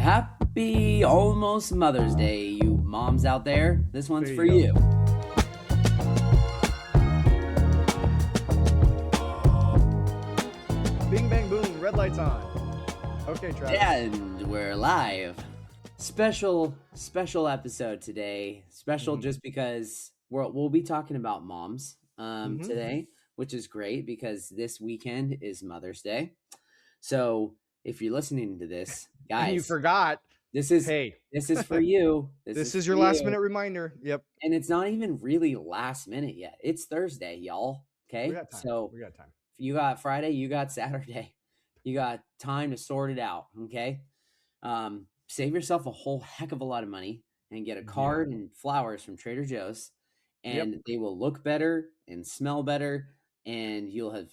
Happy almost Mother's Day, you moms out there. This one's There for you you. Bing, bang, boom. Red lights on. Okay, Travis. And we're live. Special episode today. Special just because we'll be talking about moms today, which is great because this weekend is Mother's Day. So if you're listening to this, And you guys, forgot. this is Hey, for you. this is for your last you. minute reminder. Yep. And it's not even really last minute yet. It's Thursday, y'all. We Okay. got time. So We got time. if you got Friday, you got Saturday. You got time to sort it out. Okay. Save yourself a whole heck of a lot of money and get a card and flowers from Trader Joe's, and they will look better and smell better, and you'll have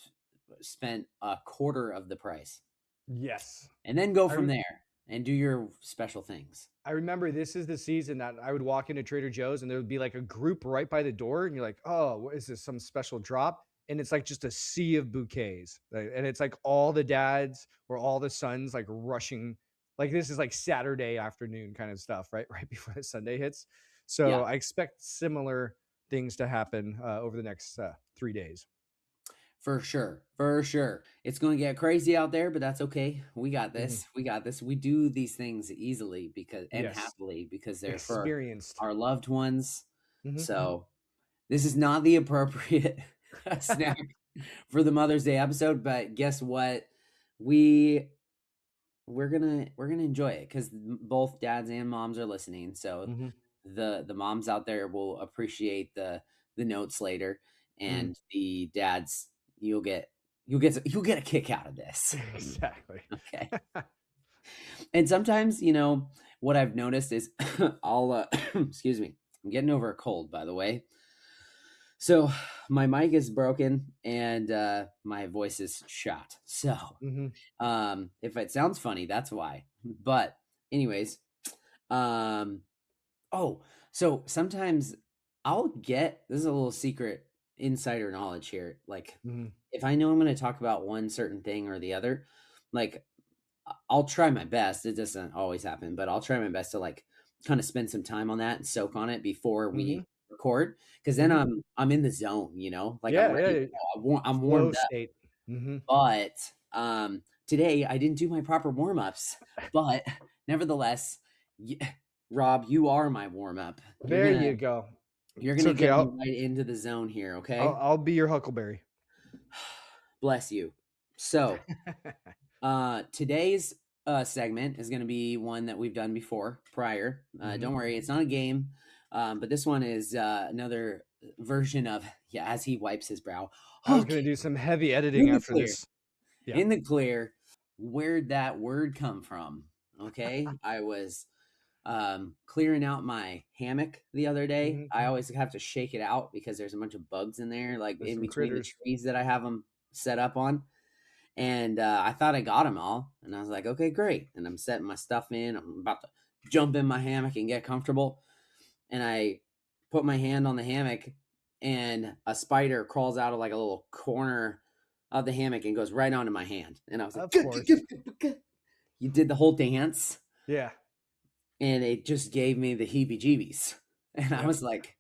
spent a quarter of the price. Yes. And then go from there and do your special things. I remember this is the season that I would walk into Trader Joe's and there would be like a group right by the door, and you're like, oh, what is this? Some special drop? And it's like just a sea of bouquets. And it's like all the dads or all the sons like rushing. Like this is like Saturday afternoon kind of stuff, right? Right before the Sunday hits. So I expect similar things to happen over the next 3 days. For sure. It's going to get crazy out there, but that's okay. We got this. We got this. We do these things easily and happily because they're experienced for our loved ones. So this is not the appropriate snack for the Mother's Day episode, but guess what? We're gonna enjoy it because both dads and moms are listening. So the moms out there will appreciate the notes later, and the dads, you'll get a kick out of this. Exactly. Okay. And sometimes, what I've noticed is I'll excuse me, I'm getting over a cold, by the way. So my mic is broken and my voice is shot. So if it sounds funny, that's why. But anyways, so sometimes this is a little secret insider knowledge here. Like if I know I'm going to talk about one certain thing or the other, like I'll try my best. It doesn't always happen, but I'll try my best to like kind of spend some time on that and soak on it before we record. Cause then I'm in the zone, like I'm ready. I'm warmed state. up. But today I didn't do my proper warm-ups, but nevertheless, Rob, you are my warm-up. There you go. You're going to get me right into the zone here, okay? I'll be your Huckleberry. Bless you. So, today's segment is going to be one that we've done prior. Don't worry, it's not a game, but this one is another version of, as he wipes his brow. I was going to do some heavy editing after this. Yeah. In the clear, where'd that word come from? Okay, I was clearing out my hammock the other day. I always have to shake it out because there's a bunch of bugs in there, like in between the trees that I have them set up on. And I thought I got them all, and I was like, okay, great. And I'm setting my stuff in. I'm about to jump in my hammock and get comfortable. And I put my hand on the hammock, and a spider crawls out of like a little corner of the hammock and goes right onto my hand. And I was like, of course. You did the whole dance. Yeah. And it just gave me the heebie-jeebies. And I was like,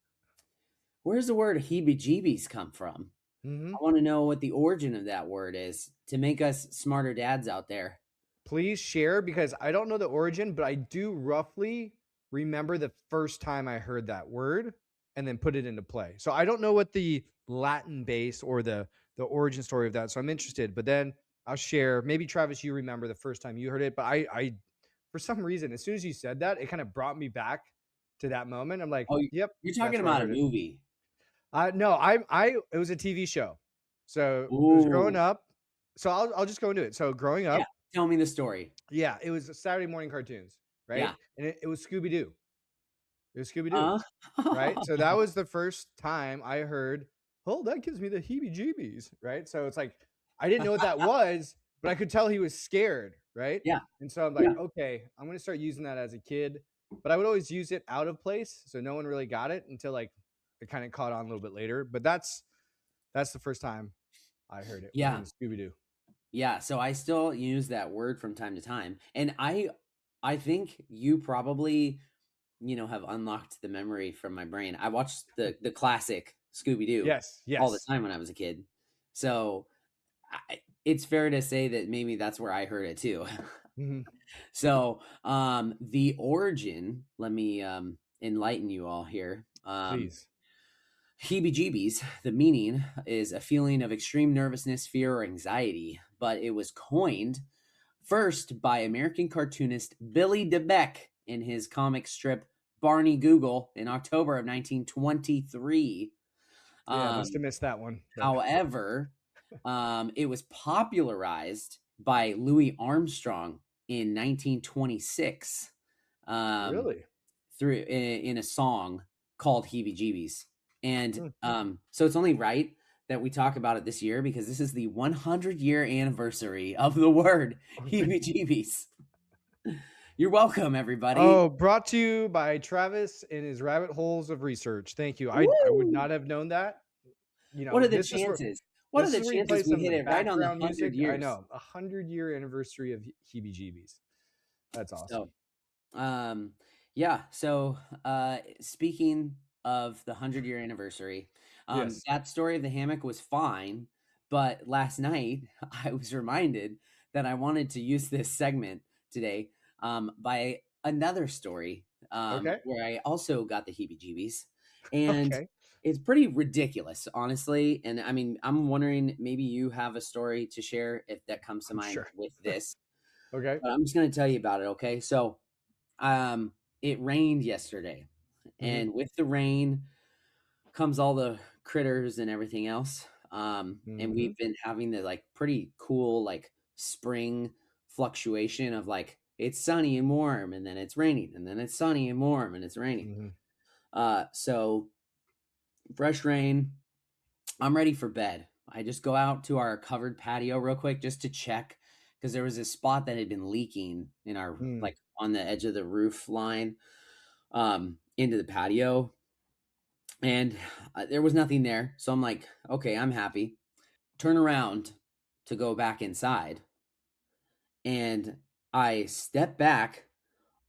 where's the word heebie-jeebies come from? I want to know what the origin of that word is to make us smarter dads out there. Please share, because I don't know the origin, but I do roughly remember the first time I heard that word and then put it into play. So I don't know what the Latin base or the origin story of that. So I'm interested, but then I'll share. Maybe Travis, you remember the first time you heard it, but I for some reason, as soon as you said that, it kind of brought me back to that moment. I'm like, yep. You're talking about a movie. No, it was a TV show. So it was growing up. So I'll just go into it. So growing up. Yeah, tell me the story. Yeah, it was Saturday morning cartoons, right? Yeah. And it was Scooby-Doo. It was Scooby-Doo, right? So that was the first time I heard, oh, that gives me the heebie-jeebies, right? So it's like, I didn't know what that was, but I could tell he was scared, right? Yeah. And so I'm like, okay, I'm going to start using that as a kid. But I would always use it out of place. So no one really got it until like it kind of caught on a little bit later. But that's the first time I heard it. Yeah. Scooby-Doo. Yeah. So I still use that word from time to time. And I I think you probably, have unlocked the memory from my brain. I watched the classic Scooby Doo Yes, all the yes. time when I was a kid, so it's fair to say that maybe that's where I heard it too. Mhm. So, the origin, let me enlighten you all here. Please. Heebie-jeebies, the meaning is a feeling of extreme nervousness, fear, or anxiety, but it was coined first by American cartoonist Billy DeBeck in his comic strip Barney Google in October of 1923. Yeah, must Um, have missed that one, but However, it was popularized by Louis Armstrong in 1926, um, really? through in a song called "Heebie Jeebies," and Hmm. so it's only right that we talk about it this year because this is the 100-year anniversary of the word "Heebie Jeebies." You're welcome, everybody. Oh, brought to you by Travis and his rabbit holes of research. Thank you. I would Woo! not have known that. What are the This is where chances? What are this the is where you play chances we some hit it right on the background 100 music. I years? know. 100-year anniversary of Heebie-Jeebies. That's So, awesome. Um, yeah. So, speaking of the 100-year anniversary, Yes. that story of the hammock was fine, but last night I was reminded that I wanted to use this segment today, by another story, Okay. where I also got the heebie-jeebies, and Okay. it's pretty ridiculous, honestly. And I mean, I'm wondering maybe you have a story to share if that comes to I'm mind sure. with this, Okay. but I'm just going to tell you about it. Okay, so it rained yesterday, Mhm. and with the rain comes all the critters and everything else. And Mhm. we've been having the like pretty cool like spring fluctuation of like it's sunny and warm, and then it's raining, and then it's sunny and warm, and it's raining. Mhm. So fresh rain. I'm ready for bed. I just go out to our covered patio real quick just to check because there was a spot that had been leaking in our Mm. like on the edge of the roof line, into the patio, and there was nothing there. So I'm like, okay, I'm happy. Turn around to go back inside, and I step back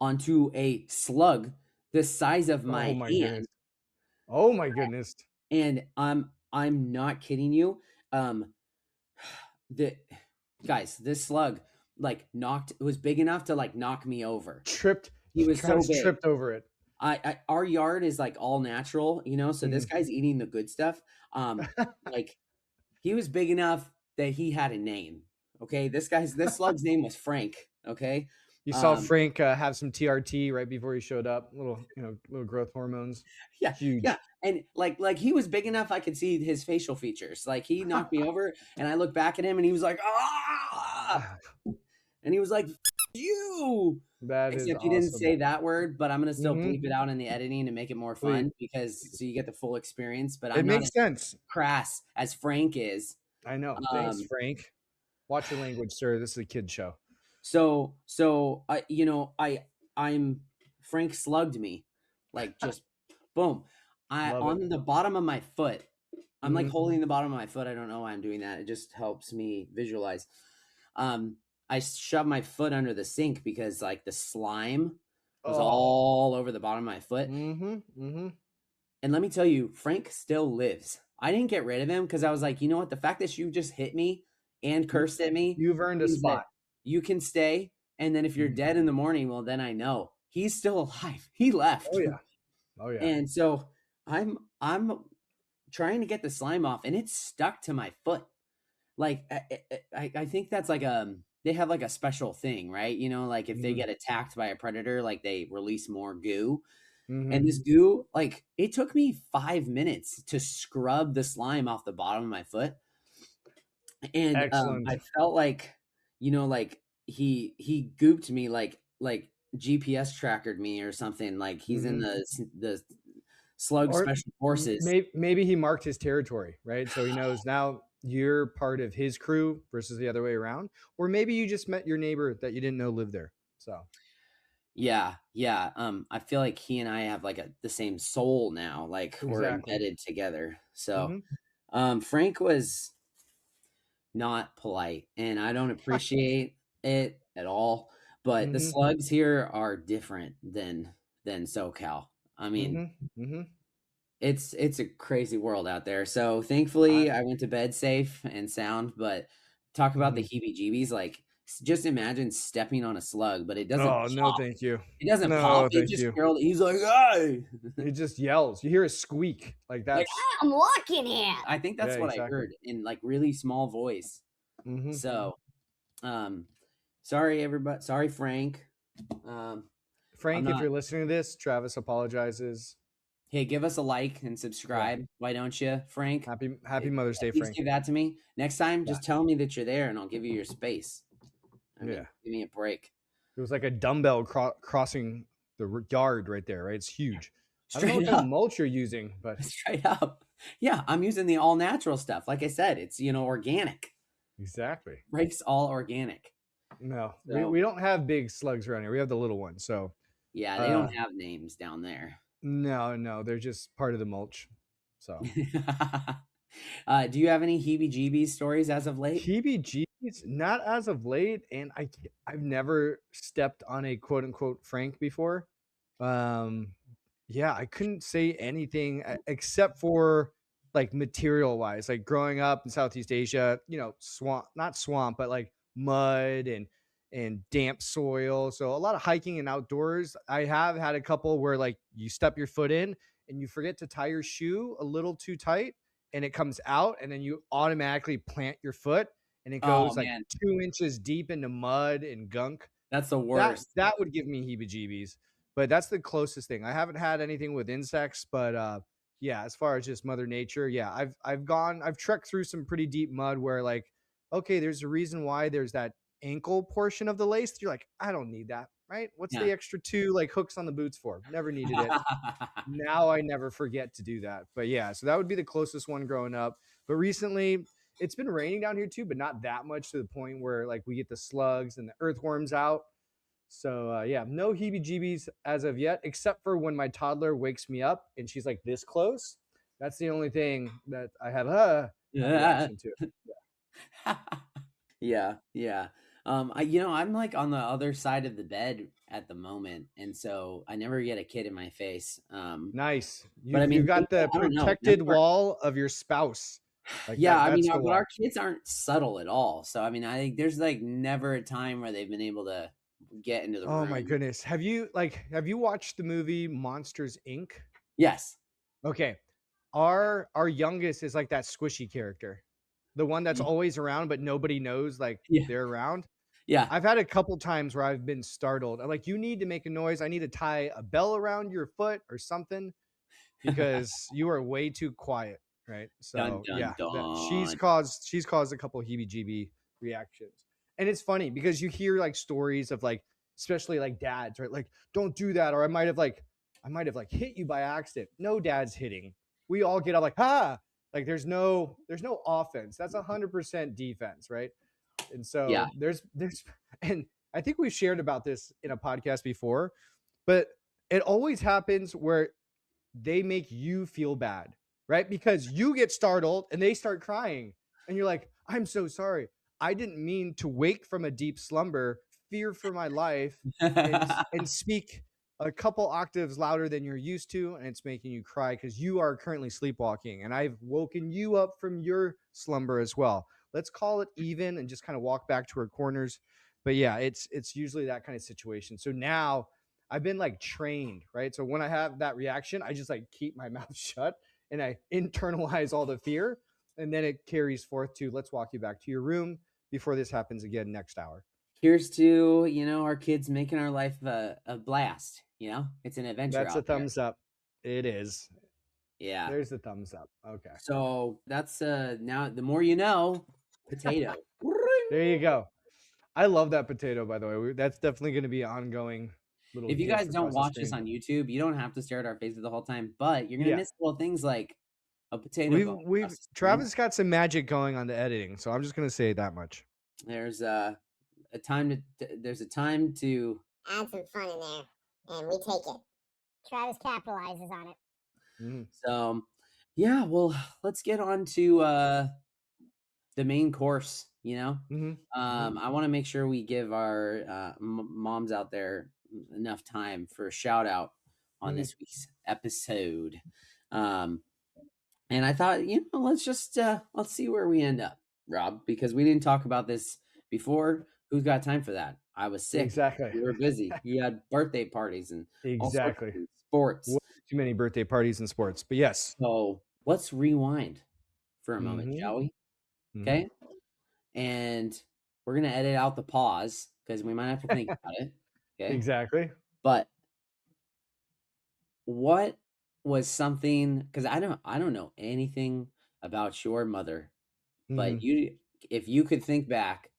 onto a slug the size of Oh my my goodness. hand, Oh my goodness. and I'm not kidding you. Um, the guys, this slug like knocked. It was big enough to like knock me over. Tripped. He was so Travis big. tripped over it. Our yard is like all natural, so this Mhm. guy's eating the good stuff. Like he was big enough that he had a name. Okay. This slug's name was Frank. Okay. You saw Um, Frank have some TRT right before he showed up. Little growth hormones. yeah, yeah. Huge. And like he was big enough I could see his facial features. Like he knocked me over and I looked back at him and he was like, ah, and he was like, you. That is Except he didn't awesome. say that word, but I'm gonna still Mhm. bleep it out in the editing to make it more Please. fun because so you get the full experience. But It I'm not makes as sense. crass as Frank is. I know. Thanks, Um, Frank. Watch your language, sir. This is a kid show. so I'm Frank slugged me, like just boom. I Love it. on the bottom of my foot. I'm like Mhm. holding the bottom of my foot. I don't know why I'm doing that. It just helps me visualize. I shoved my foot under the sink because like the slime was Oh. all over the bottom of my foot. Mhm. Mhm. And let me tell you, Frank still lives. I didn't get rid of him because I was like, you know what? The fact that you just hit me and You cursed at me you've earned a means that spot. you can stay. And then if you're Mhm. dead in the morning, well, then I know he's still alive. He Oh, left. yeah. Oh, yeah. And so I'm trying to get the slime off and it's stuck to my foot. Like I think that's like they have like a special thing, right? Like if they Mhm. get attacked by a predator, like they release more goo. And Mhm. this goo, like, it took me 5 minutes to scrub the slime off the bottom of my foot, and, Excellent. I felt like, like, he gooped me like GPS trackered me or something, like he's in Mhm. the slug Or special forces. maybe he marked his territory, right? So he knows now you're part of his crew versus the other way around. Or maybe you just met your neighbor that you didn't know lived there. So, Yeah, yeah, I feel like he and I have, like, the same soul now, like, we're exactly. embedded together, so, Mhm. Frank was not polite, and I don't appreciate it at all. but the Mhm. slugs here are different than SoCal. I mean, Mhm. Mhm. it's a crazy world out there. So I thankfully, I went to bed safe and sound. But talk about the Mhm. heebie-jeebies. Like, just imagine stepping on a slug, but it doesn't Oh, no, pop. thank you. It doesn't pop. No, It thank just you. curled. He's like, "Hey!" He just yells. You hear a squeak. Like, Like, that's "Ah, I'm walking here." I think yeah, that's what I exactly. heard in like really small voice. Mhm. So, um, sorry everybody. Sorry, Frank. Um, I'm Frank, if not. you're listening to this, Travis apologizes. Hey, give us a like and Yeah. subscribe. Why don't you, Frank? Happy Mother's At Day, least Frank. give that to me. Next time, Yeah. just tell me that you're there and I'll give you your space. I Yeah. mean, give me a break. It was like a dumbbell crossing the yard right there, right? It's huge. I don't know what Straight kind of up. mulch you're using, but Straight up. Yeah, I'm using the all natural stuff. Like I said, it's, organic. exactly. Frank's all organic. No, we So, don't have big slugs around here. We have the little ones. So, yeah, they don't uh, have names down there. no, no, they're just part of the mulch. So, Do you have any heebie-jeebies stories as of late? heebie-jeebies, not as of late, and I've never stepped on a quote unquote Frank before. Um, yeah, I couldn't say anything except for like material wise, like growing up in Southeast Asia, swamp, not swamp, but like mud and damp soil. So a lot of hiking and outdoors. I have had a couple where like you step your foot in and you forget to tie your shoe a little too tight and it comes out and then you automatically plant your foot and it Oh goes like man, 2 inches deep into mud and gunk. that's the that worst. that would give me heebie-jeebies, but that's the closest thing. I haven't had anything with insects, but yeah, as far as just mother nature, yeah, I've trekked through some pretty deep mud where like, okay, there's a reason why there's that ankle portion of the lace. You're like, I don't need that, right? What's Yeah. the extra two like hooks on the boots for? Never needed it. Now I never forget to do that. But yeah, so that would be the closest one growing up. But recently, it's been raining down here too, but not that much to the point where like we get the slugs and the earthworms out. So yeah, no heebie-jeebies as of yet, except for when my toddler wakes me up and she's like this close. That's the only thing that I have that Yeah. reaction to. Yeah, yeah. I'm like on the other side of the bed at the moment, and so I never get a kid in my face. Nice. But I You've mean, got the I don't know. That's protected where, wall of your spouse. Like yeah, I mean, that's the but our wall. kids aren't subtle at all. So I mean, I think there's like never a time where they've been able to get into the Oh my room. goodness. Have you watched the movie Monsters Inc? Yes. Okay. Our youngest is like that squishy character. The one that's always around but nobody knows like Yeah. they're around. Yeah. I've had a couple times where I've been startled. I'm like, you need to make a noise. I need to tie a bell around your foot or something because you are way too quiet. Right. Dun So dun yeah, that dun. she's caused a couple heebie-jeebie reactions. And it's funny because you hear like stories of like, especially like dads, right? Like, don't do that. Or I might have like hit you by accident. No dad's hitting. We all get up like, like there's no offense. That's 100% defense, right? And Yeah. so and I think we've shared about this in a podcast before, but it always happens where they make you feel bad, right? Because you get startled and they start crying and you're like, I'm so sorry. I didn't mean to wake from a deep slumber, fear for my life, and speak a couple octaves louder than you're used to, and it's making you cry because you are currently sleepwalking, and I've woken you up from your slumber as well. Let's call it even and just kind of walk back to our corners. But yeah, it's usually that kind of situation. So now I've been like trained, right? So when I have that reaction, I just like keep my mouth shut and I internalize all the fear. And then it carries forth to let's walk you back to your room before this happens again next hour. Here's to, our kids making our life a blast. It's an adventure That's a out there. thumbs up. It is. Yeah. There's the thumbs up. Okay. So that's now the more you know, potato. There you go. I love that potato, by the way. That's definitely going to be an ongoing little If you guys GIF don't across the watch us screen. on YouTube, you don't have to stare at our faces the whole time, but you're gonna Yeah. miss little things like a potato We've going we've across the screen. Travis got some magic going on the editing, so I'm just gonna say that much. There's a time there's a time to add some fun in there, and we take it. Travis capitalizes on it. Mhm. so yeah, well, let's get on to the main course you know. Mm-hmm. I want to make sure we give our moms out there enough time for a shout out on Mm-hmm. this week's episode. Um, and I thought, let's see where we end up, Rob, because we didn't talk about this before. Who's got time for that? I was sick. Exactly. We were busy. You had birthday parties and all sorts of Exactly. things, sports. Way too many birthday parties and sports, but yes. So let's rewind for a moment, Mm-hmm. shall we? Mm-hmm. Okay. And we're gonna edit out the pause because we might have to think about it. Okay. Exactly. But what was something, because I don't know anything about your mother, Mm-hmm. but if you could think back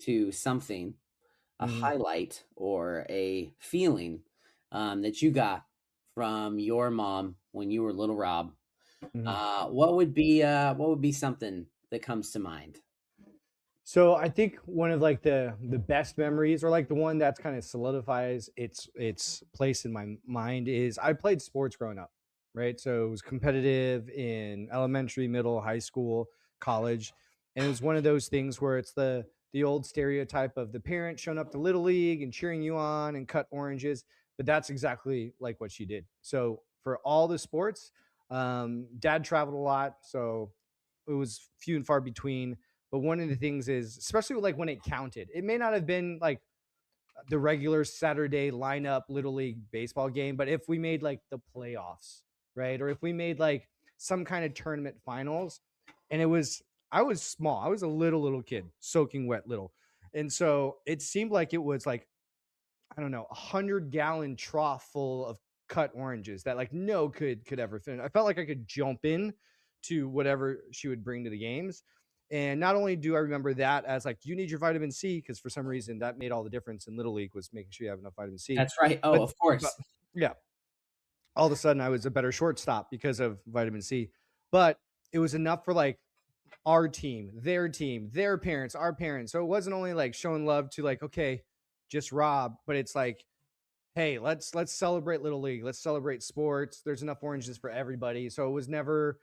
to something, a Mm-hmm. highlight or a feeling that you got from your mom when you were little Rob, Mm-hmm. what would be something that comes to mind? So I think one of like the best memories, or like the one that's kind of solidifies its place in my mind, is I played sports growing up, right? So it was competitive in elementary, middle, high school, college, and it was one of those things where it's the old stereotype of the parent showing up to little league and cheering you on and cut oranges, but that's exactly like what she did. So for all the sports, dad traveled a lot, so it was few and far between, but one of the things is, especially like when it counted, it may not have been like the regular Saturday lineup little league baseball game, but if we made like the playoffs, right? Or if we made like some kind of tournament finals, and I was small, I was a little kid, soaking wet little. And so it seemed like it was like, I don't know, 100-gallon trough full of cut oranges that like no kid could ever finish. I felt like I could jump in to whatever she would bring to the games. And not only do I remember that as like, you need your vitamin C, because for some reason that made all the difference in Little League, was making sure you have enough vitamin C. That's right. Oh, But of but course. yeah, all of a sudden I was a better shortstop because of vitamin C. But it was enough for like our team, their parents, our parents. So it wasn't only like showing love to like, okay, just Rob, but it's like, hey, let's celebrate Little League. Let's celebrate sports. There's enough oranges for everybody. So it was never,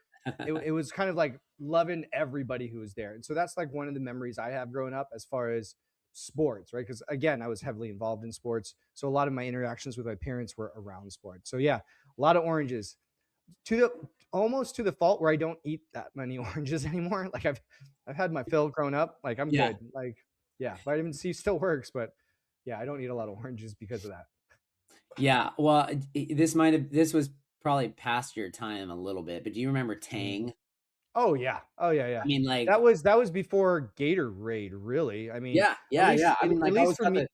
it was kind of like loving everybody who was there. And so that's like one of the memories I have growing up as far as sports, right? Because again, I was heavily involved in sports. So a lot of my interactions with my parents were around sports. So yeah, a lot of oranges, to the almost to the fault where I don't eat that many oranges anymore. Like I've had my fill growing up. Like I'm Yeah. good. Like, yeah, vitamin C still works, but yeah, I don't eat a lot of oranges because of that. Yeah. Well, this was probably past your time a little bit, but do you remember Mhm. Tang? Oh yeah. Oh yeah, I yeah. mean, like, That was before Gatorade, really. I mean, yeah, yeah, yeah. I mean, at like, least for me,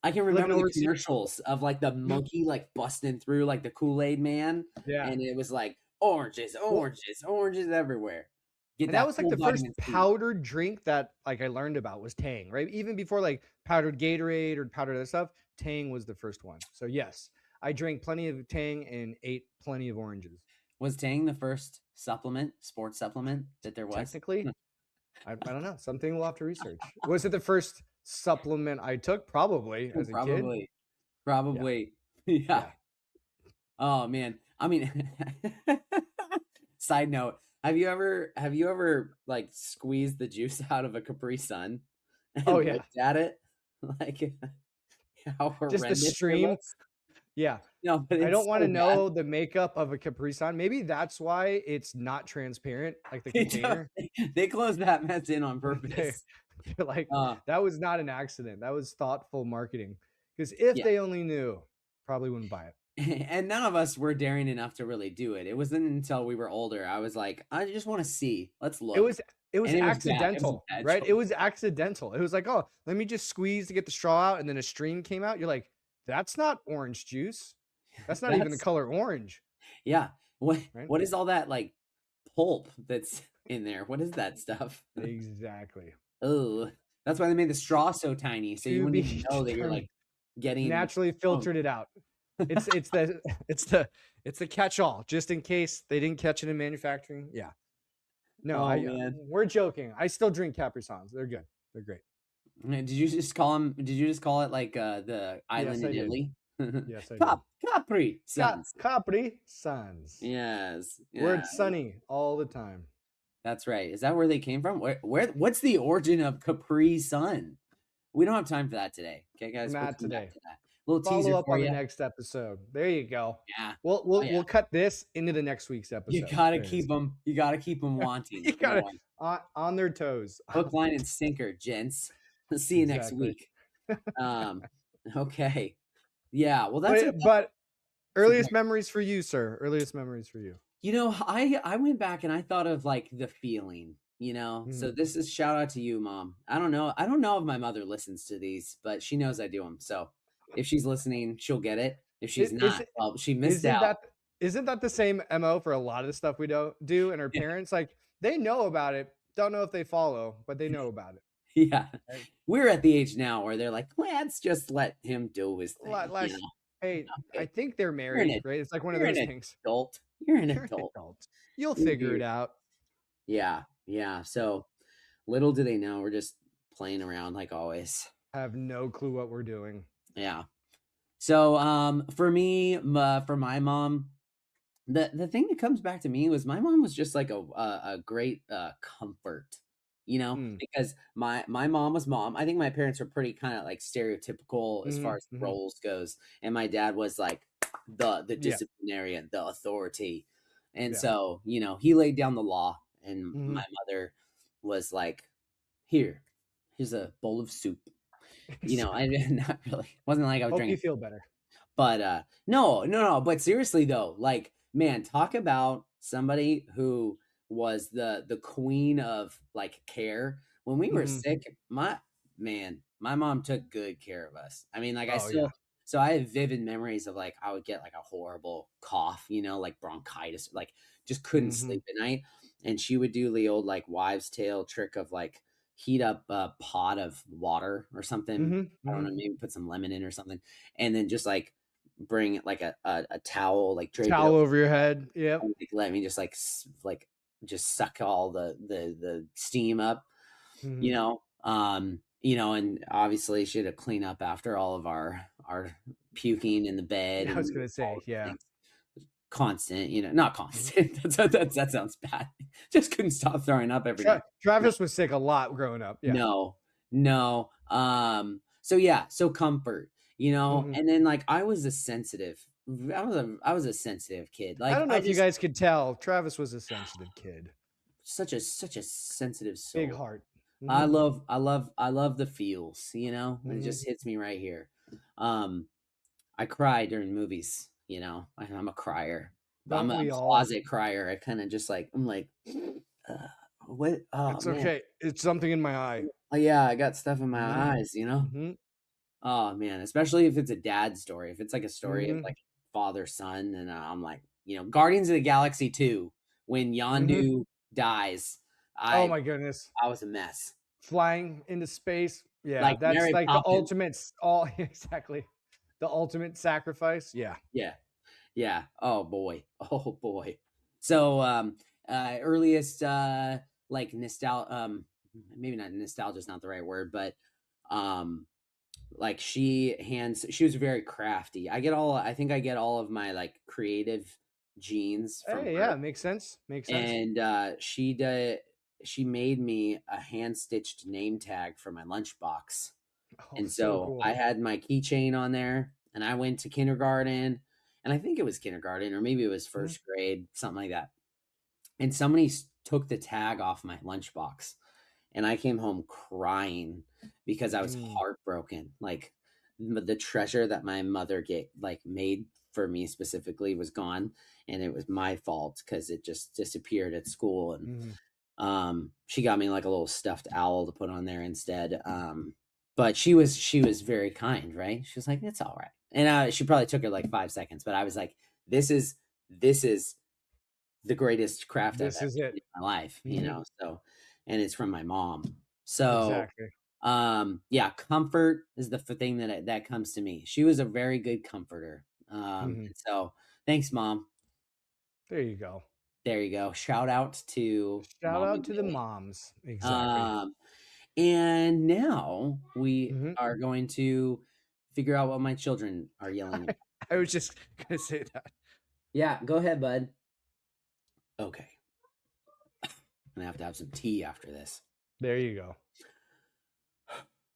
I can living remember the overseas. commercials of like the monkey like busting through like the Kool-Aid man, Yeah. and it was like oranges, Well, oranges, oranges everywhere. Get and that that was like full the first vitamin C. powdered drink that like I learned about was Tang, right? Even before like powdered Gatorade or powdered other stuff, Tang was the first one. So yes, I drank plenty of Tang and ate plenty of oranges. Was Tang the first sports supplement that there was? Technically, I don't know. Something we'll have to research. Was it the first supplement I took? Probably as a kid. Probably, Yeah. probably. Yeah. Yeah. Oh man. I mean, side note, have you ever like squeezed the juice out of a Capri Sun Oh and yeah. looked at it? Like how Just the horrendous it stream. looks? Yeah. No, but I it's don't want to so bad. know the makeup of a Capri Sun. Maybe that's why it's not transparent, like the They don't- container. they closed that mess in on They, purpose. they're like, Uh that was not an accident. That was thoughtful marketing. Because if yeah. they only knew, probably wouldn't buy it. And none of us were daring enough to really do it. It wasn't until we were older I was like, I just want to see. Let's It look. was it was And it was bad. It was a accidental, bad right? It choice. was accidental. It was like, oh, let me just squeeze to get the straw out, and then a stream came out. You're like, that's not orange juice. That's not even the That's color orange, yeah. right? What is all that like pulp that's in there? What is that stuff? Exactly. Oh, that's why they made the straw so tiny, so you To wouldn't be even know that you're like determined. getting. Naturally Oh, filtered it out. It's the it's the it's the catch-all, just in case they didn't catch it in manufacturing. Yeah. No, oh man. we're joking. I still drink Capri Suns. They're good. They're great. Did you just call him? Did you just call it like the Yes, island I in did. Italy? Yes, I did. Capri Suns. Capri Suns. Yes. Where Yeah. it's sunny all the time. That's right. Is that where they came from? What's the origin of Capri Sun? We don't have time for that today. Okay, guys, we'll Not come back today. to that. Little Follow teaser up for on the you. next episode. There you go. Yeah. We'll Oh we'll yeah. we'll cut this into the next week's You episode. gotta There it is. keep them. You gotta keep them wanting You got it going. on their toes. Hook, line, and sinker, gents. See you next Exactly. week. Okay. Yeah. Well, that's okay. But So earliest memories for you, sir. Earliest memories for you. I went back and I thought of like the feeling, So this is shout out to you, Mom. I don't know if my mother listens to these, but she knows I do them. So if she's listening, she'll get it. If she's not, well, she missed Isn't out. that the same MO for a lot of the stuff we don't do? And our parents, like, they know about it, don't know if they follow, but they know about it. Yeah. Right? We're at the age now where they're like, let's just let him do his thing. Hey, I Okay. think they're married, right? It's like one of You're those an things. adult. You're an You're an adult. adult. You'll You do figure it your- out. Yeah. Yeah. So little do they know, we're just playing around like always. I have no clue what we're doing. Yeah. So for me, for my mom, the thing that comes back to me was my mom was just like a great comfort, because my mom was mom. I think my parents were pretty kind of like stereotypical as far as roles goes, and my dad was like the disciplinarian, the authority, and so he laid down the law, and my mother was like, here's a bowl of soup. I not really wasn't like I was Hope drinking. you feel better. But no. But seriously though, like, man, talk about somebody who was the queen of like care. When we were sick, my mom took good care of us. I mean, like so I have vivid memories of like I would get like a horrible cough, like bronchitis, like just couldn't sleep at night. And she would do the old like wives' tale trick of like heat up a pot of water or something. I don't know, maybe put some lemon in or something, and then just like bring like a towel, like drape it over your head. Yep. and, like, let me just like just suck all the steam up, and obviously she had to clean up after all of our puking in the bed. I was gonna say, yeah. Things. Constant, not constant. That sounds bad. Just couldn't stop throwing up every day. Travis was sick a lot growing up. Yeah. No. So comfort, and then like I was a sensitive kid. Like I don't know if you guys could tell, Travis was a sensitive kid. Such a sensitive soul. Big heart. I love the feels, it just hits me right here. I cry during movies, I'm a crier. I'm a closet crier. I kind of just like, I'm like, what? Oh, it's okay. It's something in my eye. Oh, yeah, I got stuff in my eyes, Oh man, especially if it's a dad story. If it's like a story of like father son, and I'm like, Guardians of the Galaxy 2, when Yondu dies. Oh my goodness, I was a mess. Flying into space. Yeah, like that's Mary like Poppins. the ultimate. Exactly, the ultimate sacrifice. Yeah. Oh boy. So earliest like nostalgia. Maybe not nostalgia is not the right word, but like she was very crafty. I think I get all of my like creative genes from her. Yeah, makes sense. And she made me a hand-stitched name tag for my lunchbox. And so cool. I had my keychain on there, and I went to kindergarten, and I think it was kindergarten or maybe it was first grade, something like that. And somebody took the tag off my lunchbox, and I came home crying because I was heartbroken. Like the treasure that my mother made for me specifically was gone, and it was my fault because it just disappeared at school. And she got me like a little stuffed owl to put on there instead. But she was very kind, right? She was like, "It's all right," and she probably took her like 5 seconds, but I was like, "This is the greatest craft I've ever seen in my life," So, and it's from my mom. So, exactly. Comfort is the thing that comes to me. She was a very good comforter. And so thanks, Mom. There you go. There you go. Shout out to the moms. Exactly. And now we are going to figure out what my children are yelling at. I was just gonna say that. Yeah, go ahead, bud. Okay. gonna have to have some tea after this. There you go.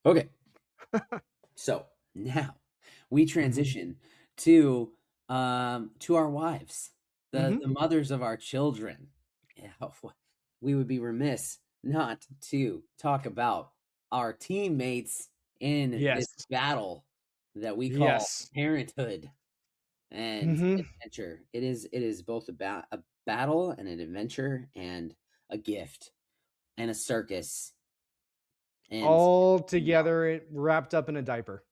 Okay. So now we transition to our wives, the mothers of our children. Yeah, we would be remiss not to talk about our teammates in this Yes. battle that we call Yes. parenthood and adventure. It is both a battle and an adventure and a gift and a circus. And All together, wrapped up in a diaper.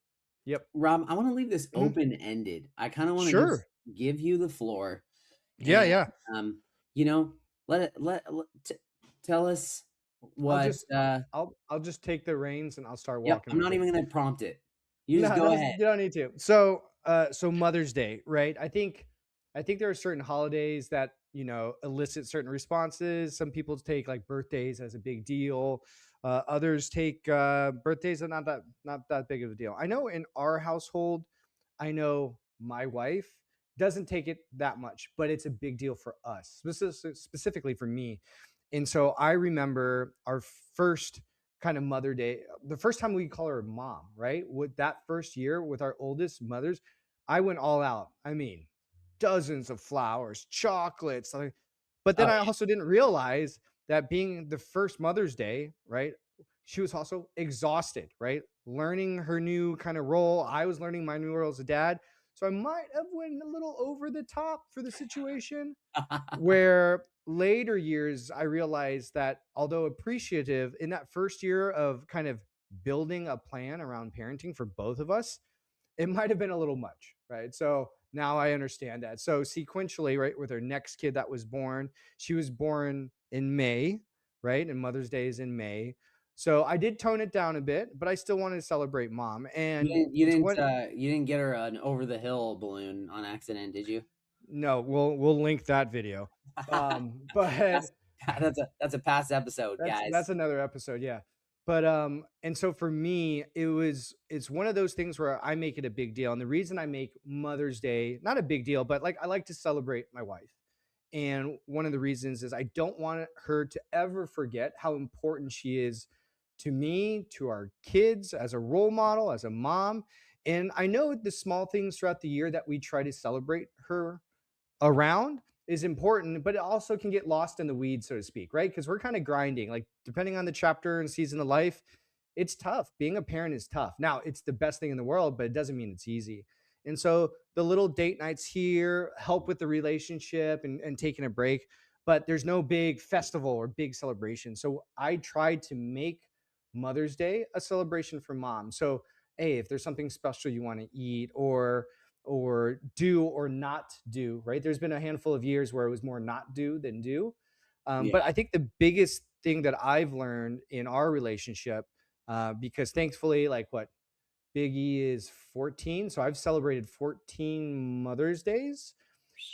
Yep. Rob, I want to leave this open ended. I kind of want to just Sure. give you the floor, Yeah, and yeah. um, you know, tell us I'll what. just I'll just take the reins and I'll start Yep, walking I'm with not it. even going to prompt it. You just No, go that's ahead. you don't need to. So Mother's Day, right? I think there are certain holidays that, elicit certain responses. Some people take like birthdays as a big deal. Others take birthdays are not that big of a deal. I know in our household, I know my wife doesn't take it that much, but it's a big deal for us, specifically for me. And so I remember our first kind of Mother Day, the first time we call her mom, right? With that first year with our oldest mothers, I went all out. I mean, dozens of flowers, chocolates. But then Oh I also didn't realize that being the first Mother's Day, right? She was also exhausted, right? Learning her new kind of role. I was learning my new role as a dad. So I might have went a little over the top for the situation, yeah. where later years I realized that although appreciative in that first year of kind of building a plan around parenting for both of us, it might have been a little much, right? So now I understand that. So sequentially, right, with her next kid that was born, she was born in May, right? And Mother's Day is in May. So I did tone it down a bit, but I still wanted to celebrate mom. You And didn't you it's didn't one uh, you didn't get her an over the hill balloon on accident, did you? no, we'll link that video. But that's that's a past episode, that's guys. another episode, yeah. But and so for me, it's one of those things where I make it a big deal. And the reason I make Mother's Day not a big deal, but like I like to celebrate my wife. And one of the reasons is I don't want her to ever forget how important she is to me, to our kids, as a role model, as a mom. And I know the small things throughout the year that we try to celebrate her around is important, but it also can get lost in the weeds, so to speak, right? Because we're kind of grinding, like depending on the chapter and season of life, it's tough. Being a parent is tough. Now, it's the best thing in the world, but it doesn't mean it's easy. And so the little date nights here help with the relationship and taking a break, but there's no big festival or big celebration. So I tried to make Mother's Day a celebration for mom. So, hey, if there's something special you want to eat or do or not do, right? There's been a handful of years where it was more not do than do. Yeah. But I think the biggest thing that I've learned in our relationship, because thankfully, like what Big E is 14, so I've celebrated 14 Mother's Days,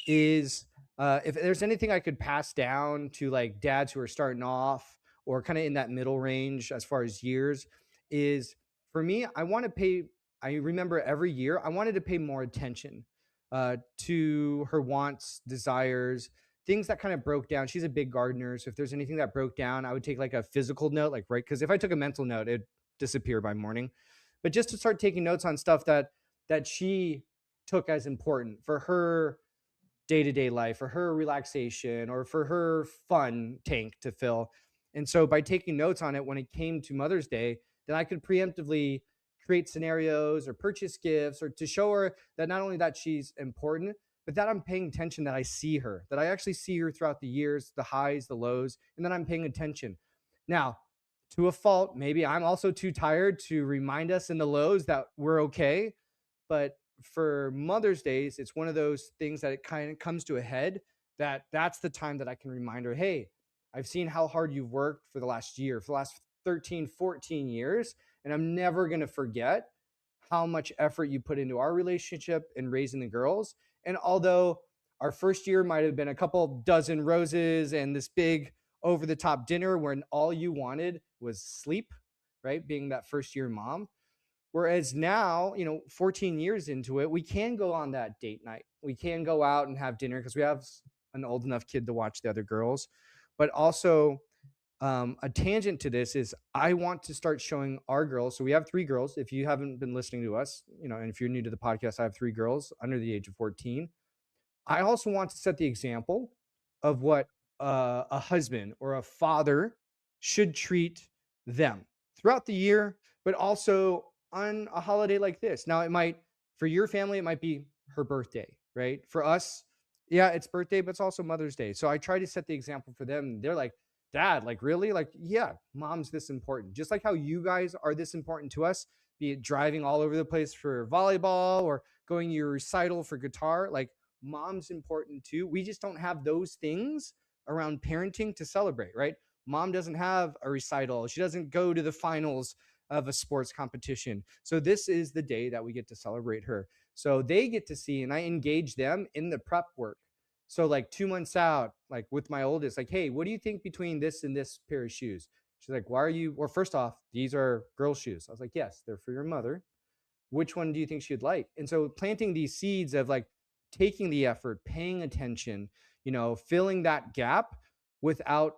is if there's anything I could pass down to like dads who are starting off or kind of in that middle range as far as years, is for me, I remember every year I wanted to pay more attention to her wants, desires, things that kind of broke down. She's a big gardener. So if there's anything that broke down, I would take like a physical note, like, right. Cause if I took a mental note, it'd disappear by morning. But just to start taking notes on stuff that she took as important for her day-to-day life, for her relaxation, or for her fun tank to fill. And so by taking notes on it when it came to Mother's Day, then I could preemptively create scenarios or purchase gifts or to show her that not only that she's important, but that I'm paying attention, that I see her, that I actually see her throughout the years, the highs, the lows, and that I'm paying attention. Now, to a fault, maybe I'm also too tired to remind us in the lows that we're okay, but for Mother's Days, it's one of those things that it kind of comes to a head, that's the time that I can remind her, hey, I've seen how hard you've worked for the last year, for the last 13, 14 years, and I'm never going to forget how much effort you put into our relationship and raising the girls. And although our first year might have been a couple dozen roses and this big over the top dinner when all you wanted was sleep, right? Being that first year mom. Whereas now, 14 years into it, we can go on that date night. We can go out and have dinner because we have an old enough kid to watch the other girls. But also, a tangent to this is I want to start showing our girls. So we have 3 girls. If you haven't been listening to us, and if you're new to the podcast, I have 3 girls under the age of 14. I also want to set the example of what a husband or a father should treat them throughout the year, but also on a holiday like this. Now, for your family, it might be her birthday, right? For us, yeah, it's birthday, but it's also Mother's Day. So I try to set the example for them. They're like, Dad, like, really? Like, yeah, mom's this important. Just like how you guys are this important to us, be it driving all over the place for volleyball or going to your recital for guitar. Like, mom's important too. We just don't have those things around parenting to celebrate, right? Mom doesn't have a recital. She doesn't go to the finals of a sports competition. So this is the day that we get to celebrate her. So they get to see, and I engage them in the prep work. So like 2 months out, like with my oldest, like, hey, what do you think between this and this pair of shoes? She's like, why are you, well, first off, these are girl shoes. I was like, yes, they're for your mother. Which one do you think she'd like? And so planting these seeds of like taking the effort, paying attention, filling that gap without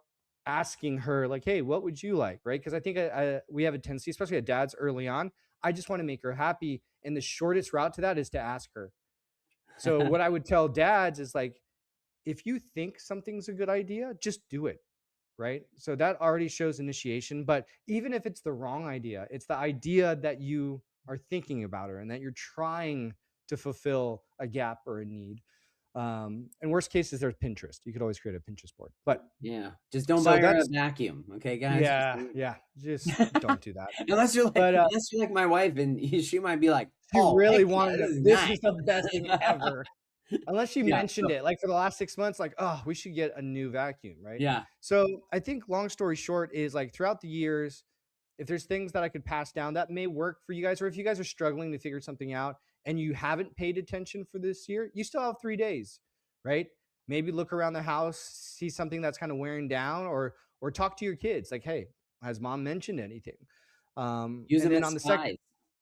asking her like, hey, what would you like? Right. Because I think we have a tendency, especially at dads early on, I just want to make her happy. And the shortest route to that is to ask her. So what I would tell dads is like, if you think something's a good idea, just do it. Right. So that already shows initiation. But even if it's the wrong idea, it's the idea that you are thinking about her and that you're trying to fulfill a gap or a need. And worst cases, there's Pinterest. You could always create a Pinterest board. But Yeah, just don't so buy her a that's, vacuum, okay, guys? yeah, just don't do that. Unless you're But like my wife, and she might be like, you "Oh, heck really yeah, wanted this it. is This nice." is the best thing ever. Unless she Yeah, mentioned it, like for the last 6 months, like, oh, we should get a new vacuum, right? yeah. So I think long story short is like throughout the years, if there's things that I could pass down that may work for you guys, or if you guys are struggling to figure something out and you haven't paid attention for this year, you still have 3 days, right? Maybe look around the house, see something that's kind of wearing down, or talk to your kids, like, hey, has mom mentioned anything? Use And them then as on the second,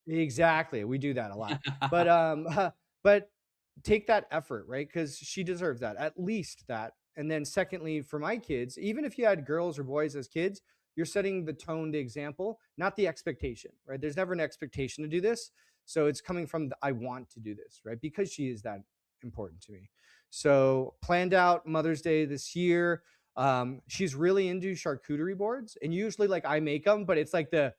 spies. exactly, we do that a lot, but but take that effort, right? Because she deserves that, at least that. And then secondly, for my kids, even if you had girls or boys as kids, you're setting the tone, the example, not the expectation, right? There's never an expectation to do this. So it's coming from the, I want to do this, right? Because she is that important to me. So planned out Mother's Day this year. She's really into charcuterie boards, and usually like I make them, but it's like the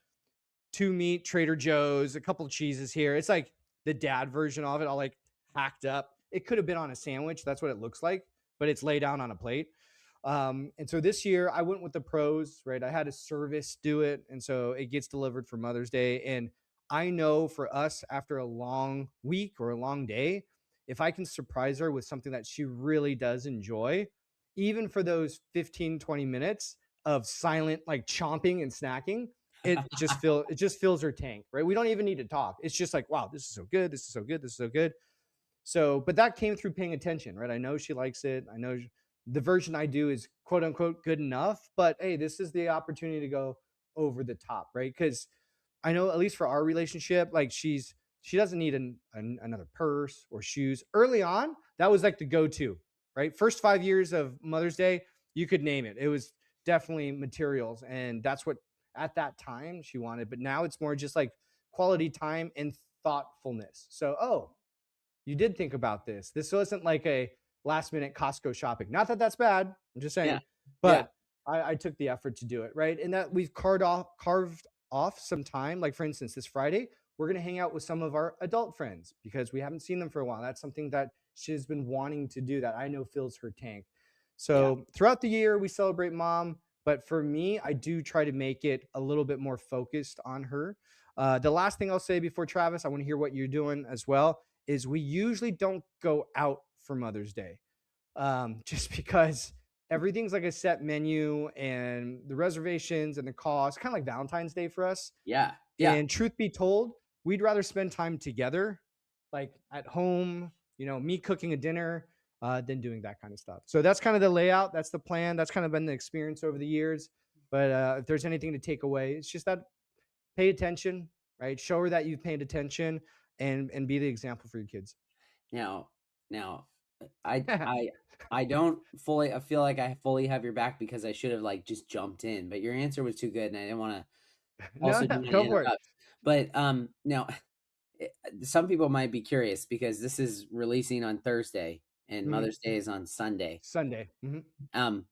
2 meat Trader Joe's, a couple of cheeses here. It's like the dad version of it, all like hacked up. It could have been on a sandwich. That's what it looks like, but it's laid down on a plate. And so this year I went with the pros, right? I had a service do it. And so it gets delivered for Mother's Day. And I know for us, after a long week or a long day, if I can surprise her with something that she really does enjoy, even for those 15, 20 minutes of silent, like chomping and snacking, it just fills her tank, right? We don't even need to talk. It's just like, wow, this is so good, this is so good, this is so good. So, but that came through paying attention, right? I know she likes it. I know the version I do is quote unquote good enough, but hey, this is the opportunity to go over the top, right? Because I know at least for our relationship, like she doesn't need another purse or shoes. Early on, that was like the go-to, right? First 5 years of Mother's Day, you could name it. It was definitely materials, and that's what at that time she wanted. But now it's more just like quality time and thoughtfulness. So, oh, you did think about this. This wasn't like a last minute Costco shopping. Not that that's bad. I'm just Yeah, saying, yeah, but I took the effort to do it, right? And that we've carved off some time. Like for instance, this Friday, we're gonna hang out with some of our adult friends because we haven't seen them for a while. That's something that she's been wanting to do that I know fills her tank. yeah. So throughout the year, we celebrate mom. But for me, I do try to make it a little bit more focused on her. The last thing I'll say before Travis, I want to hear what you're doing as well, is we usually don't go out for Mother's Day, just because everything's like a set menu and the reservations and the cost, kind of like Valentine's Day for us. Yeah, yeah, And truth be told, we'd rather spend time together, like at home, me cooking a dinner, than doing that kind of stuff. So that's kind of the layout. That's the plan. That's kind of been the experience over the years. But if there's anything to take away, it's just that pay attention, right? Show her that you've paid attention and be the example for your kids. now, I I I don't fully I feel like I fully have your back because I should have, like, just jumped in, but your answer was too good, and I didn't wanna No, also no, didn't wanna go for it. interrupt. But, now, some people might be curious because this is releasing on Thursday and Mhm. Mother's Day is on Sunday. Sunday. Mhm. Um,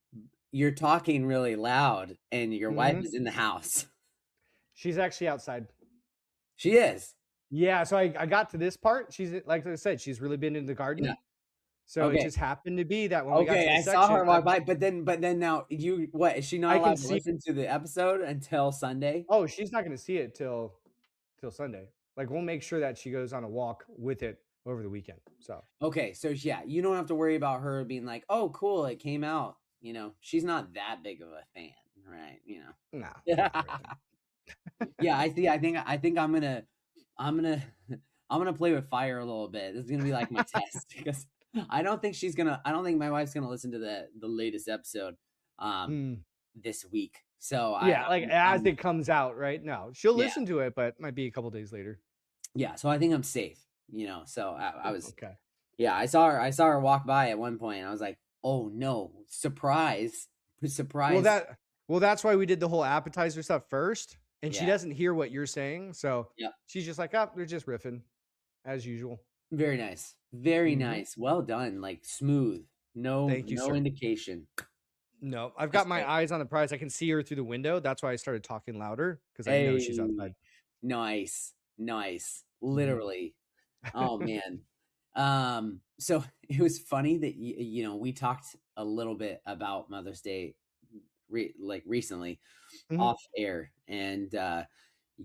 you're talking really loud and your wife Mhm. is in the house. She's actually outside. She is. Yeah, so I got to this part, she's like I said, she's really been in the Yeah. garden, so it Okay. just happened to be that when we got to Okay, I this saw section, her walk by, but then now is she not I can allowed to see. listen to the episode until Sunday? Oh, she's not gonna see it till Sunday. Like, we'll make sure that she goes on a walk with it over the weekend, so Okay, so yeah, you don't have to worry about her being like, "Oh, cool, it came out." She's not that big of a fan, right? nah, not Yeah. or anything. Yeah, I see. I think I'm gonna I'm gonna play with fire a little bit. This is gonna be like my test because I don't think my wife's gonna listen to the latest episode um Mm. this week. So Yeah, like, as I'm it comes out, right? No, she'll yeah. listen to it, but might be a couple days later. Yeah, so I think I'm safe. So I was Okay. yeah, I saw her walk by at one point and I was like, "Oh no, surprise." Well, Surprise. that's why we did the whole appetizer stuff first, and she Yeah. doesn't hear what you're saying, so Yep. she's just like, "Oh, they're just riffing as usual." Very nice. Very Mhm. nice. Well done. Like smooth. No Thank you, no sir. indication. No, I've That's got my great. eyes on the prize. I can see her through the window. That's why I started talking louder because I know she's outside. Hey, nice, nice. Mhm. Literally. Oh man. So it was funny that we talked a little bit about Mother's Day like recently Mhm. off air and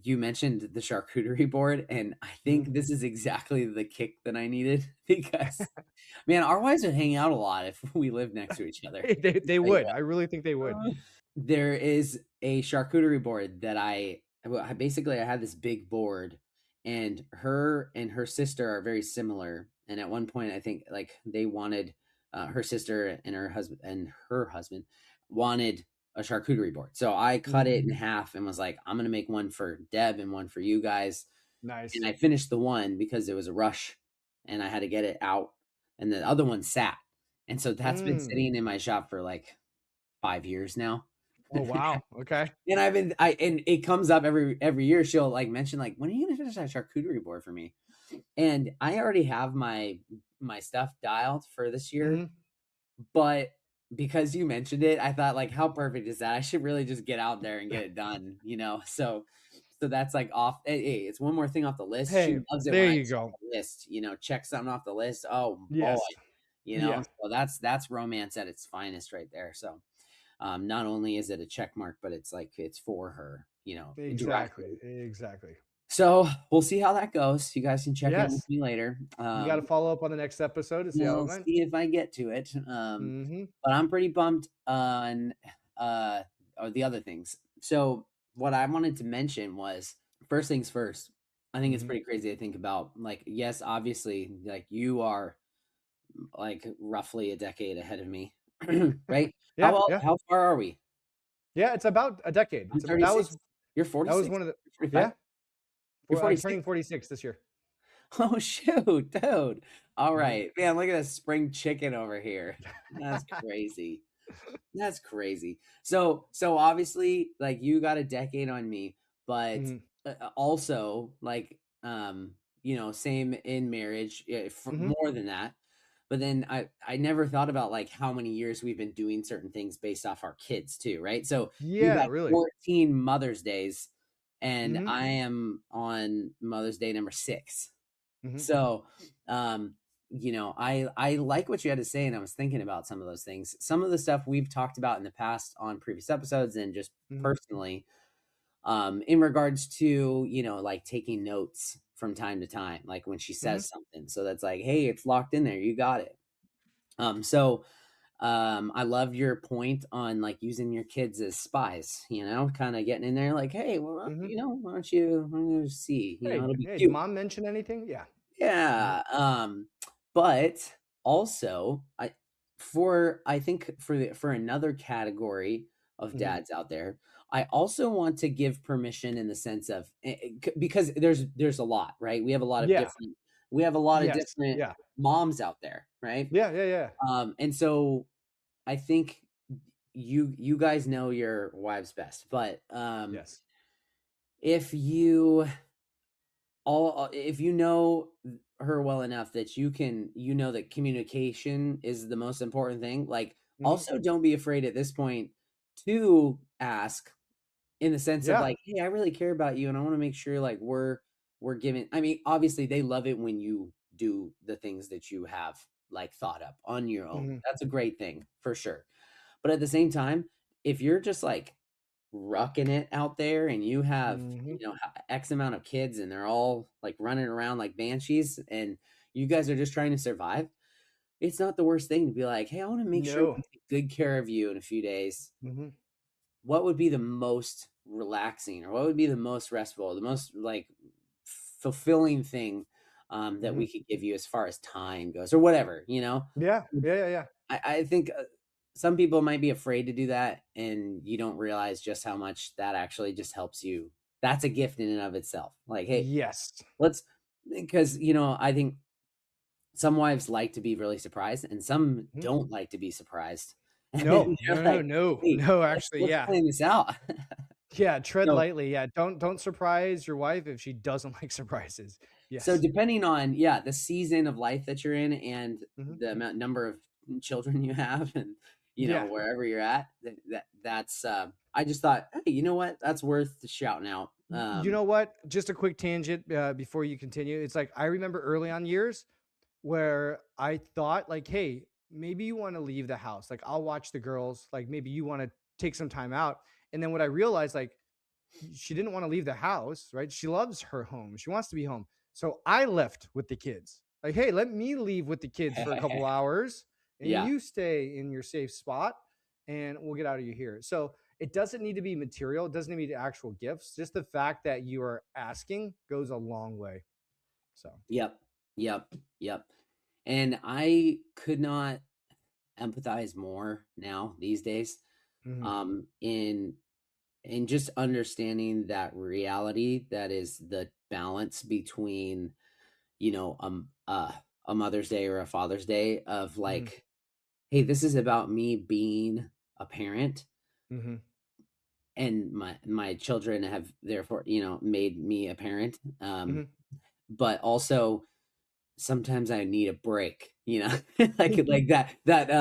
you mentioned the charcuterie board and I Mhm. think this is exactly the kick that I needed because man, our wives would hang out a lot if we lived next to each other. They Tell you would. I really think they would. what. There is a charcuterie board that basically I had this big board and her sister are very similar. And at one point I think like they wanted her sister and her husband wanted a charcuterie board. So I cut Mhm. it in half and was like, I'm gonna make one for Deb and one for you guys. And Nice. I finished the one because it was a rush and I had to get it out. And the other one sat. And so that's been Mm. sitting in my shop for like 5 years now. Oh, wow. Okay. And and it comes up every year. She'll like mention like, when are you gonna finish that charcuterie board for me? And I already have my stuff dialed for this year, Mhm. but because you mentioned it, I thought like, how perfect is that? I should really just get out there and get it done. So that's like off. Hey, it's one more thing off the list. She Hey, loves it when there I you check go. a list, check something off the list. Oh boy, Yes. Yeah. so that's romance at its finest right there. So not only is it a check mark, but it's like it's for her, Exactly. directly. Exactly. So we'll see how that goes. You guys can check in with Yes. me later. You gotta follow up on the next episode to see how it We'll went. see if I get to it. Mhm. But I'm pretty bummed on uh the other things. So what I wanted to mention was first things first. I think it's Mhm. pretty crazy to think about. Like, yes, obviously, like you are like roughly a decade ahead of me, right? Yeah, yeah. How far are we? Yeah, it's about a decade. I'm That 36. You're that was 46. one of the. You're 45. Yeah, You're I'm 46. turning 46 this year. Oh shoot, dude. All Mhm. right. Man, look at this spring chicken over here. That's crazy. That's crazy. So obviously, like you got a decade on me, but Mhm. also like same in marriage, Mhm. more than that. But then I never thought about like how many years we've been doing certain things based off our kids too, right? So you've Yeah, got really. 14 Mother's Days, and Mhm. I am on Mother's Day number 6. Mhm. So, I like what you had to say, and I was thinking about some of those things. Some of the stuff we've talked about in the past on previous episodes, and just Mhm. personally, in regards to like taking notes from time to time, like when she Mhm. says something. So that's like, hey, it's locked in there. You got it. So I love your point on like using your kids as spies, kind of getting in there like, hey, well, Mhm. why don't you see, Hey, it'll be hey, did cute. mom mention anything? Yeah. Mhm. Yeah, but also I think for another category of Mhm. dads out there, I also want to give permission in the sense of because there's a lot, right? We have a lot of Yeah. different We have a lot of Yes. different Yeah. moms out there, right? Yeah. Yeah. Yeah. And so I think you guys know your wives best, but Yes. if you if you know her well enough that you know that communication is the most important thing, like, Hmm. also don't be afraid at this point to ask, in the sense of Yeah. like, hey, I really care about you and I want to make sure like we're giving, I mean, obviously they love it when you do the things that you have like thought up on your own. Hmm. That's a great thing for sure. But at the same time, if you're just like rucking it out there and you have, Hmm. X amount of kids and they're all like running around like banshees and you guys are just trying to survive, it's not the worst thing to be like, hey, I want to make sure No. we take good care of you in a few days. Hmm. What would be the most relaxing or what would be the most restful, the most like fulfilling thing that Hmm. we could give you as far as time goes or whatever, you know? Yeah. Yeah. Yeah. Yeah. I think some people might be afraid to do that, and you don't realize just how much that actually just helps you. That's a gift in and of itself. Like, hey, Yes. let's, because, I think some wives like to be really surprised, and some Mhm. don't like to be surprised. And No. they're No. No. like, No. hey, No. let's Actually, let's yeah. plan this out. Yeah. Tread So lightly. Yeah. Don't surprise your wife if she doesn't like surprises. So Yes. depending on, yeah, the season of life that you're in and Hmm. the number of children you have and Yeah. wherever you're at, that's I just thought, hey, you know what? That's worth shouting out. You know what? Just a quick tangent before you continue. It's like I remember early on years where I thought like, hey, maybe you want to leave the house. Like I'll watch the girls. Like maybe you want to take some time out. And then what I realized, like she didn't want to leave the house, right? She loves her home. She wants to be home. So I left with the kids. Like, hey, let me leave with the kids for a couple hours and Yeah. you stay in your safe spot and we'll get out of you here. So it doesn't need to be material. It doesn't need actual gifts. Just the fact that you are asking goes a long way. So, Yep. Yep. Yep. And I could not empathize more now these days. mhm, In just understanding that reality that is the balance between, you know, um uh a Mother's Day or a Father's Day of mhm, like, hey, this is about me being a parent, mhm, and my children have therefore, made me a parent. mhm. But also sometimes I need a break, like that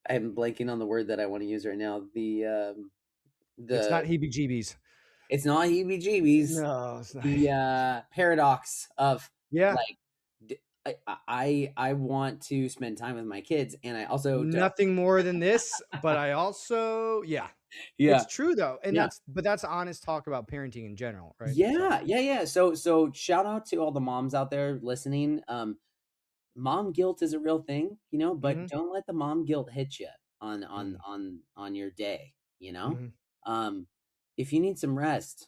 I'm blanking on the word that I want to use right now. It's not The heebie jeebies. it's not heebie-jeebies. No, it's not. The paradox of Yeah. like, I want to spend time with my kids, and I also don't. Nothing more than this, but I also, yeah. Yeah, It's true though. And yeah. that's honest talk about parenting in general, right? So, Yeah, yeah, yeah. So shout out to all the moms out there listening. Mom guilt is a real thing, but mhm, don't let the mom guilt hit you on mhm, your day, you know? mhm. Um, if you need some rest,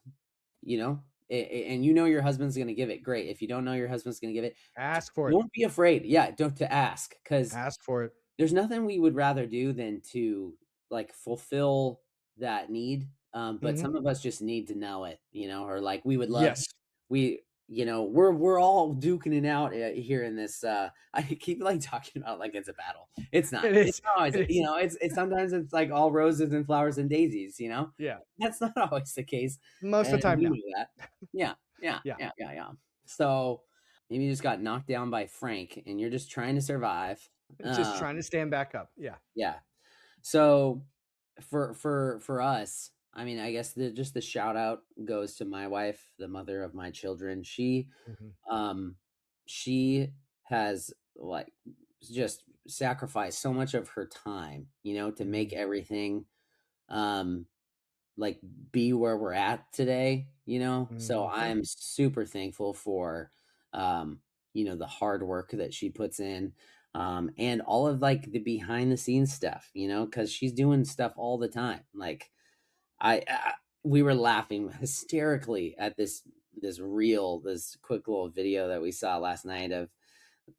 and your husband's gonna give it, great. If you don't know your husband's gonna give it, Ask for it. don't be afraid. Yeah, don't to ask, because Ask for it. there's nothing we would rather do than to like fulfill that need. But Mhm. some of us just need to know it, or like we would love, Yes. we, we're all duking it out here in this. I keep like talking about like it's a battle. It's not. It It's is. not always. It is. It's sometimes it's like all roses and flowers and daisies. Yeah. That's not always the case, Most of and the time you now. know that. Yeah, yeah, Yeah. yeah, yeah, yeah. So maybe you just got knocked down by Frank, and you're just trying to survive. Just Um, trying to stand back up. Yeah. yeah. So for us, I mean, I guess just the shout out goes to my wife, the mother of my children. Mhm, Um she has like just sacrificed so much of her time, to make mhm, everything um like be where we're at today, so mhm, I'm super thankful for um the hard work that she puts in, and all of like the behind the scenes stuff, because she's doing stuff all the time. Like I we were laughing hysterically at this quick little video that we saw last night of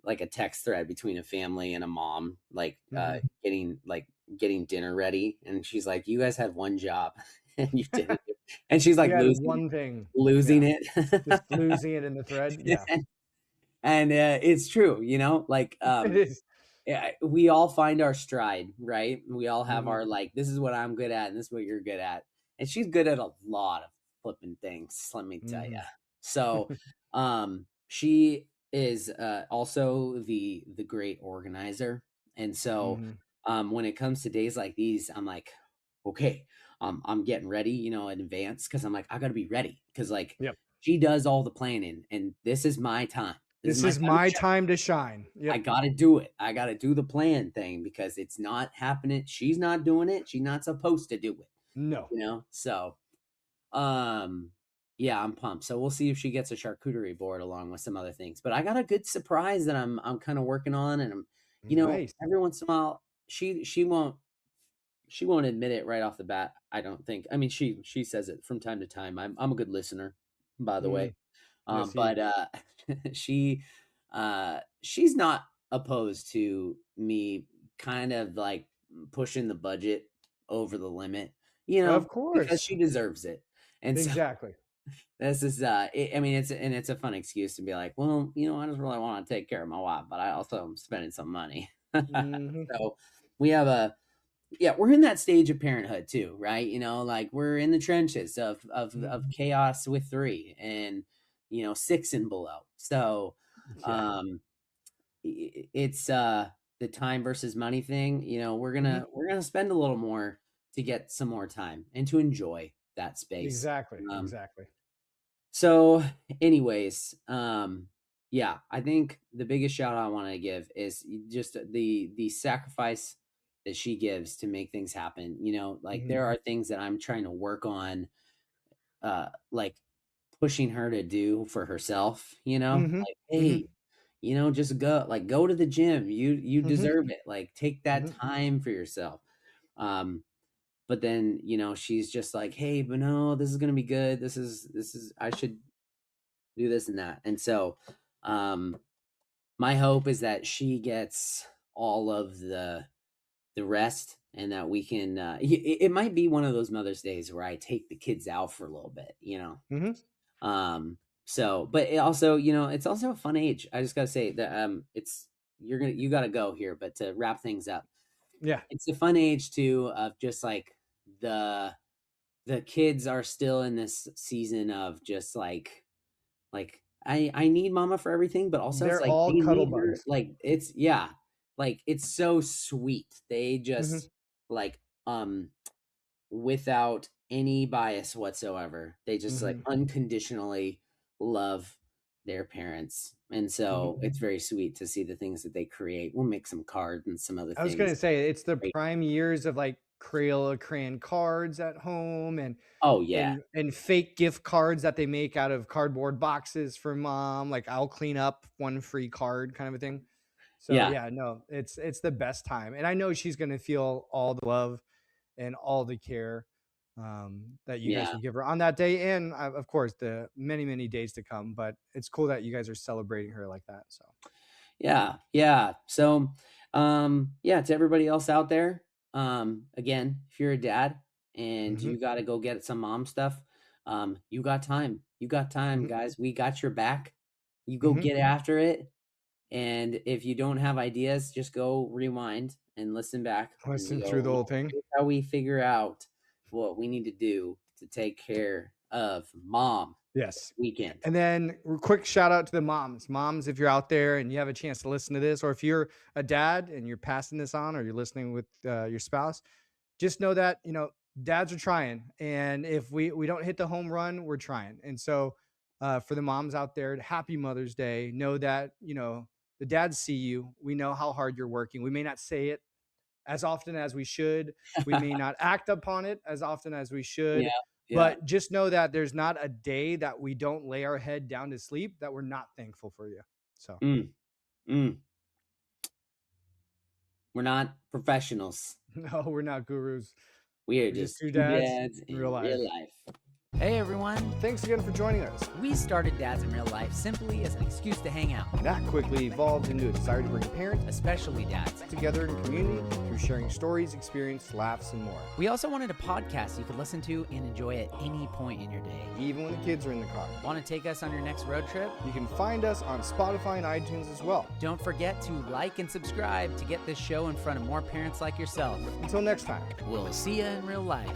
like a text thread between a family and a mom, like mhm. getting dinner ready, and she's like, you guys had one job and you didn't and she's like You had losing one thing. losing Yeah. it. Just losing it in the thread. Yeah. And it's true, like It is. yeah, we all find our stride, right? We all have Mhm, our like, this is what I'm good at, and this is what you're good at. And she's good at a lot of flipping things, let me tell you. mhm, So, she is also the great organizer, and so mhm. when it comes to days like these, I'm like, okay, I'm getting ready, in advance because I'm like, I got to be ready because like Yep. she does all the planning, and this is my time. This is This my is time to my shine. time to shine. I Yep. gotta do it. I gotta do the plan thing because it's not happening. She's not doing it. She's not supposed to do it. No. So um yeah, I'm pumped. So we'll see if she gets a charcuterie board along with some other things. But I got a good surprise that I'm kind of working on, and I'm Nice. every once in a while she won't admit it right off the bat, I don't think. I mean, she says it from time to time. I'm a good listener, by the way. Mm. Yes, he But is. she's not opposed to me kind of like pushing the budget over the limit, Of because course. she deserves it. And so Exactly. this is I mean, it's a fun excuse to be like, well, I just really want to take care of my wife, but I also am spending some money. Mhm, So we have a yeah, we're in that stage of parenthood too, right? Like we're in the trenches of mhm. chaos with three and 6 and below. So Yeah. um it's the time versus money thing. We're Mhm. gonna we're gonna spend a little more to get some more time and to enjoy that space. Exactly, Um exactly. so, anyways, yeah, I think the biggest shout out I want to give is just the sacrifice that she gives to make things happen. Like Mhm, there are things that I'm trying to work on, like pushing her to do for herself. mhm, Like, mhm, hey, just go to the gym. You mhm, deserve it. Like take that mhm. time for yourself. Um, but then she's just like, hey, but no, this is gonna be good. This is I should do this and that. And so, um, my hope is that she gets all of the rest and that we can. It might be one of those Mother's Days where I take the kids out for a little bit. Mhm. Um, so, but it also, it's also a fun age. I just gotta say that it's you gotta go here, but to wrap things up, Yeah. it's a fun age too of just like the the kids are still in this season of just like, I need mama for everything, but also it's They're like all they cuddle need her, bugs. like, it's yeah, like, it's so sweet. They Mhm, just, like, without any bias whatsoever, they just, like, mhm, unconditionally love their parents, and mhm. so it's very sweet to see the things that they create. We'll make some cards and some other I was things. gonna say it's the Great. prime years of, like, Crayola crayon cards at home and Oh, yeah. and fake gift cards that they make out of cardboard boxes for mom, like, "I'll clean up 1 free card," kind of a thing. So, Yeah. yeah, no, it's the best time, and I know she's gonna feel all the love and all the care, that you guys Yeah. will give her on that day and, of course, the many, many days to come, but it's cool that you guys are celebrating her like that, so. Yeah, yeah. So, yeah, to everybody else out there, again, if you're a dad and Mhm, you got to go get some mom stuff, you got time. You got time, mhm, guys. We got your back. You go mhm. get after it. And if you don't have ideas, just go rewind and listen back and Listen you through go, the whole thing. here's how we figure out what we need to do to take care of mom Yes. weekend. And then quick shout out to the moms. Moms, if you're out there and you have a chance to listen to this, or if you're a dad and you're passing this on or you're listening with your spouse, just know that, dads are trying. And if we don't hit the home run, we're trying. And so for the moms out there, happy Mother's Day. Know that, the dads see you. We know how hard you're working. We may not say it as often as we should. We may not act upon it as often as we Yeah, should, yeah. but just know that there's not a day that we don't lay our head down to sleep that we're not thankful for you. So, Mm, mm. We're not professionals. no, we're not gurus. We are We're just just two two dads dads in real in real life. life. Hey everyone. Thanks again for joining us. We started Dads in Real Life simply as an excuse to hang out. That quickly evolved into a desire to bring parents, especially dads, together in community through sharing stories, experience, laughs, and more. We also wanted a podcast you could listen to and enjoy at any point in your day. Even when the kids are in the car. Want to take us on your next road trip? You can find us on Spotify and iTunes as well. Don't forget to like and subscribe to get this show in front of more parents like yourself. Until next time. We'll see you in real life.